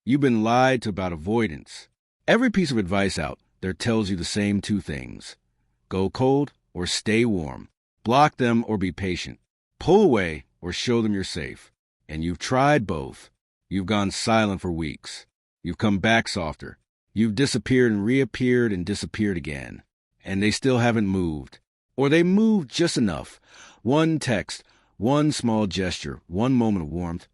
You've been lied to about avoidance. Every piece of advice out there tells you the same two things. Go cold or stay warm. Block them or be patient. Pull away or show them you're safe. And you've tried both. You've gone silent for weeks. You've come back softer. You've disappeared and reappeared and disappeared again. And they still haven't moved. Or they moved just enough. One text, one small gesture, one moment of warmth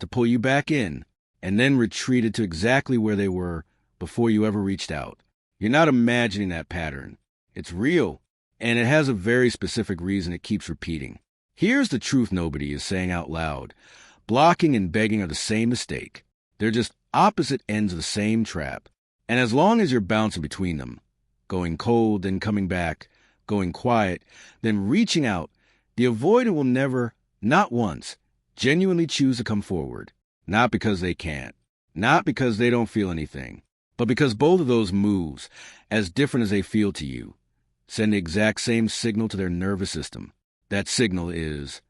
to pull you back in, and then retreated to exactly where they were before you ever reached out. You're not imagining that pattern. It's real, and it has a very specific reason it keeps repeating. Here's the truth nobody is saying out loud. Blocking and begging are the same mistake. They're just opposite ends of the same trap. And as long as you're bouncing between them, going cold, then coming back, going quiet, then reaching out, the avoidant will never, not once, genuinely choose to come forward. Not because they can't, not because they don't feel anything, but because both of those moves, as different as they feel to you, send the exact same signal to their nervous system. That signal is,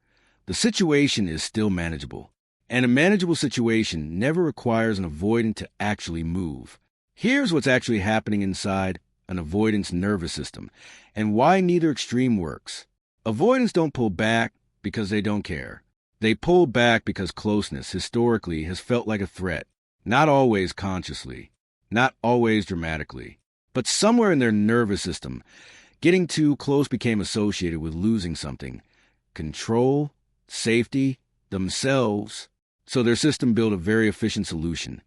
the situation is still manageable. And a manageable situation never requires an avoidant to actually move. Here's what's actually happening inside an avoidant's nervous system, and why neither extreme works. Avoidants don't pull back because they don't care. They pull back because closeness, historically, has felt like a threat. Not always consciously, not always dramatically, but somewhere in their nervous system, getting too close became associated with losing something. Control, safety, themselves. So their system built a very efficient solution.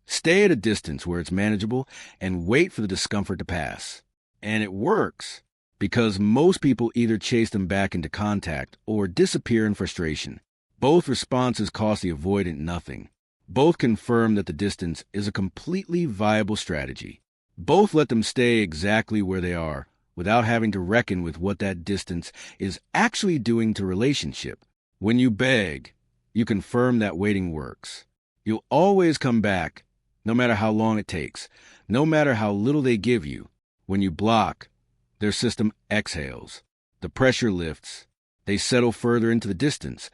Stay at a distance where it's manageable and wait for the discomfort to pass. And it works, because most people either chase them back into contact or disappear in frustration. Both responses cost the avoidant nothing. Both confirm that the distance is a completely viable strategy. Both let them stay exactly where they are without having to reckon with what that distance is actually doing to relationship. When you beg, you confirm that waiting works. You'll always come back, no matter how long it takes, no matter how little they give you. When you block, their system exhales. The pressure lifts. They settle further into the distance,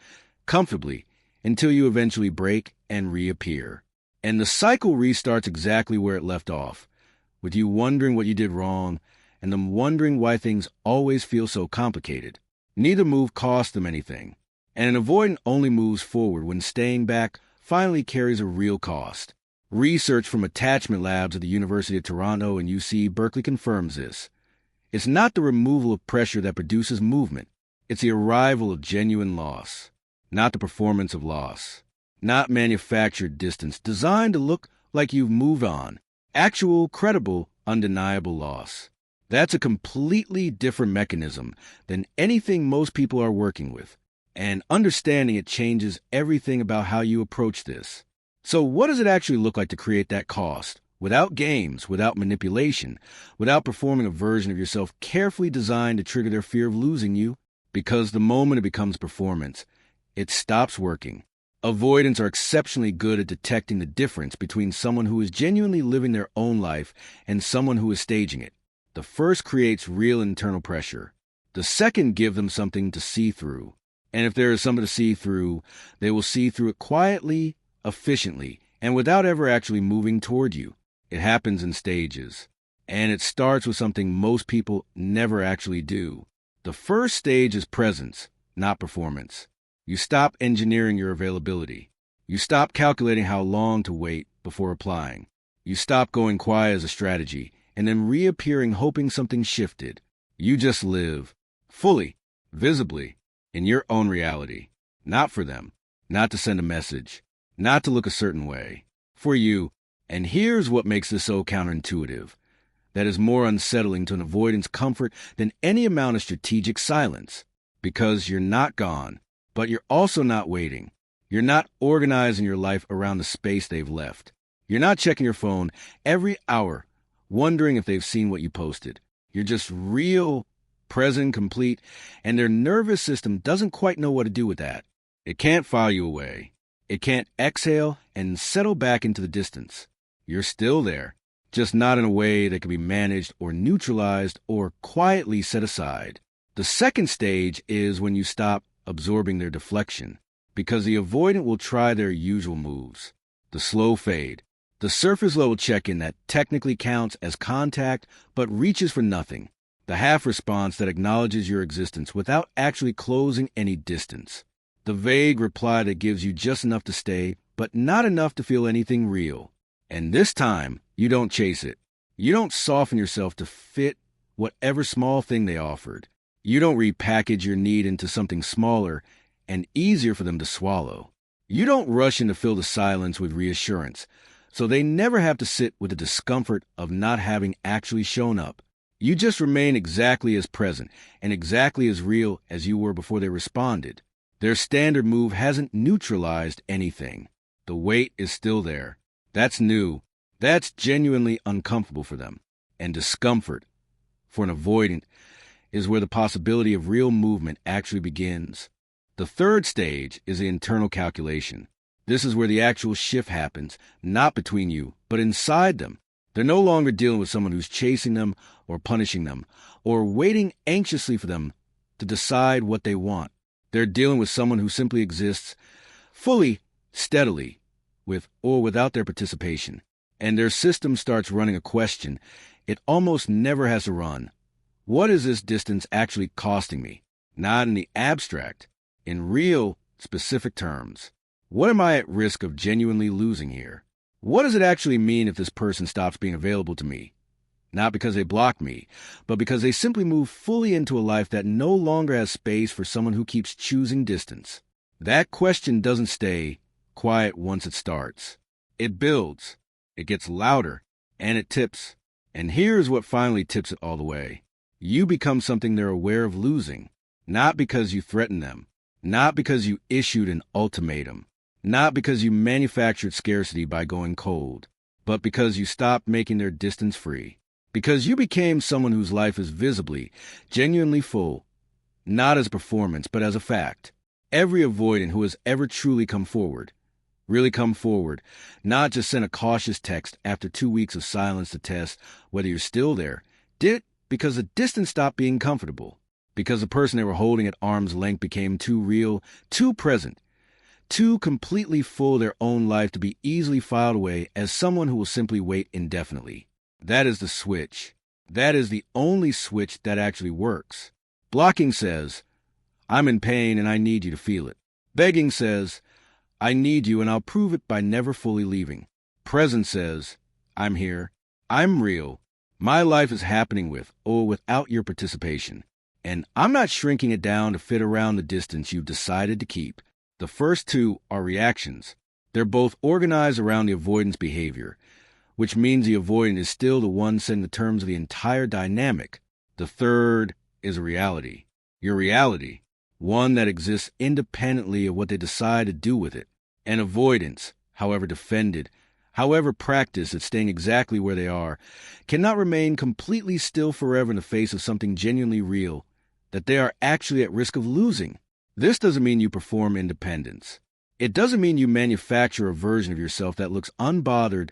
comfortably, until you eventually break and reappear. And the cycle restarts exactly where it left off, with you wondering what you did wrong, and them wondering why things always feel so complicated. Neither move costs them anything, and an avoidant only moves forward when staying back finally carries a real cost. Research from attachment labs at the University of Toronto and UC Berkeley confirms this. It's not the removal of pressure that produces movement. It's the arrival of genuine loss, not the performance of loss. Not manufactured distance designed to look like you've moved on. Actual, credible, undeniable loss. That's a completely different mechanism than anything most people are working with. And understanding it changes everything about how you approach this. So what does it actually look like to create that cost? Without games, without manipulation, without performing a version of yourself carefully designed to trigger their fear of losing you? Because the moment it becomes performance, it stops working. Avoidants are exceptionally good at detecting the difference between someone who is genuinely living their own life and someone who is staging it. The first creates real internal pressure. The second gives them something to see through. And if there is something to see through, they will see through it quietly, efficiently, and without ever actually moving toward you. It happens in stages. And it starts with something most people never actually do. The first stage is presence, not performance. You stop engineering your availability. You stop calculating how long to wait before applying. You stop going quiet as a strategy and then reappearing hoping something shifted. You just live, fully, visibly, in your own reality. Not for them, not to send a message, not to look a certain way. For you. And here's what makes this so counterintuitive. That is more unsettling to an avoidant's comfort than any amount of strategic silence. Because you're not gone, but you're also not waiting. You're not organizing your life around the space they've left. You're not checking your phone every hour, wondering if they've seen what you posted. You're just real, present, complete, and their nervous system doesn't quite know what to do with that. It can't file you away. It can't exhale and settle back into the distance. You're still there, just not in a way that can be managed or neutralized or quietly set aside. The second stage is when you stop absorbing their deflection, because the avoidant will try their usual moves. The slow fade, The surface level check-in that technically counts as contact but reaches for nothing. The half response that acknowledges your existence without actually closing any distance. The vague reply that gives you just enough to stay, but not enough to feel anything real. And this time, you don't chase it. You don't soften yourself to fit whatever small thing they offered. You don't repackage your need into something smaller and easier for them to swallow. You don't rush in to fill the silence with reassurance, so they never have to sit with the discomfort of not having actually shown up. You just remain exactly as present and exactly as real as you were before they responded. Their standard move hasn't neutralized anything. The weight is still there. That's new. That's genuinely uncomfortable for them. And discomfort, for an avoidant, is where the possibility of real movement actually begins. The third stage is the internal calculation. This is where the actual shift happens, not between you, but inside them. They're no longer dealing with someone who's chasing them or punishing them or waiting anxiously for them to decide what they want. They're dealing with someone who simply exists fully, steadily, with or without their participation. And their system starts running a question it almost never has to run. What is this distance actually costing me? Not in the abstract, in real, specific terms. What am I at risk of genuinely losing here? What does it actually mean if this person stops being available to me? Not because they blocked me, but because they simply move fully into a life that no longer has space for someone who keeps choosing distance. That question doesn't stay quiet once it starts. It builds, it gets louder, and it tips. And here's what finally tips it all the way. You become something they're aware of losing, not because you threatened them, not because you issued an ultimatum, not because you manufactured scarcity by going cold, but because you stopped making their distance free. Because you became someone whose life is visibly, genuinely full, not as a performance, but as a fact. Every avoidant who has ever truly come forward, really come forward, not just sent a cautious text after 2 weeks of silence to test whether you're still there, did it because the distance stopped being comfortable, because the person they were holding at arm's length became too real, too present, too completely full of their own life to be easily filed away as someone who will simply wait indefinitely. That is the switch. That is the only switch that actually works. Blocking says, I'm in pain and I need you to feel it. Begging says, I need you and I'll prove it by never fully leaving. Presence says, I'm here. I'm real. My life is happening with or without your participation. And I'm not shrinking it down to fit around the distance you've decided to keep. The first two are reactions. They're both organized around the avoidance behavior, which means the avoidant is still the one setting the terms of the entire dynamic. The third is a reality. Your reality, one that exists independently of what they decide to do with it. And avoidance, however defended, however practiced at staying exactly where they are, cannot remain completely still forever in the face of something genuinely real that they are actually at risk of losing. This doesn't mean you perform independence. It doesn't mean you manufacture a version of yourself that looks unbothered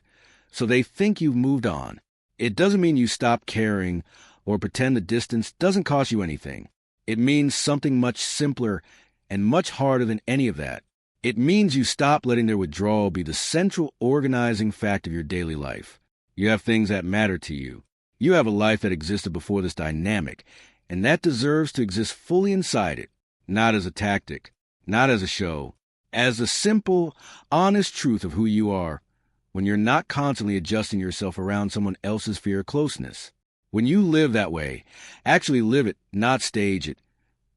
so they think you've moved on. It doesn't mean you stop caring or pretend the distance doesn't cost you anything. It means something much simpler and much harder than any of that. It means you stop letting their withdrawal be the central organizing fact of your daily life. You have things that matter to you. You have a life that existed before this dynamic, and that deserves to exist fully inside it, not as a tactic, not as a show, as the simple, honest truth of who you are when you're not constantly adjusting yourself around someone else's fear of closeness. When you live that way, actually live it, not stage it,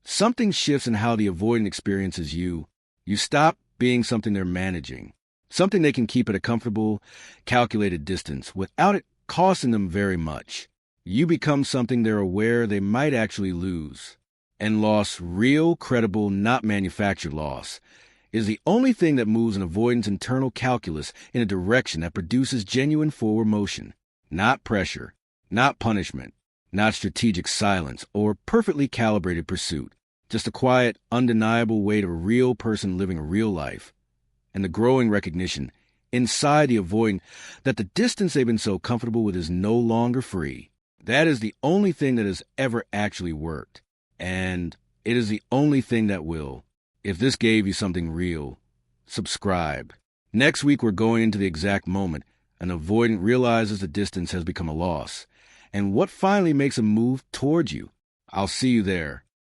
something shifts in how the avoidant experiences you. You stop being something they're managing, something they can keep at a comfortable, calculated distance without it costing them very much. You become something they're aware they might actually lose. And loss, real, credible, not manufactured loss, is the only thing that moves an avoidant's internal calculus in a direction that produces genuine forward motion. Not pressure, not punishment, not strategic silence or perfectly calibrated pursuit. Just a quiet, undeniable weight of a real person living a real life. And the growing recognition inside the avoidant that the distance they've been so comfortable with is no longer free. That is the only thing that has ever actually worked. And it is the only thing that will. If this gave you something real, subscribe. Next week we're going into the exact moment An avoidant realizes the distance has become a loss. And what finally makes a move towards you? I'll see you there.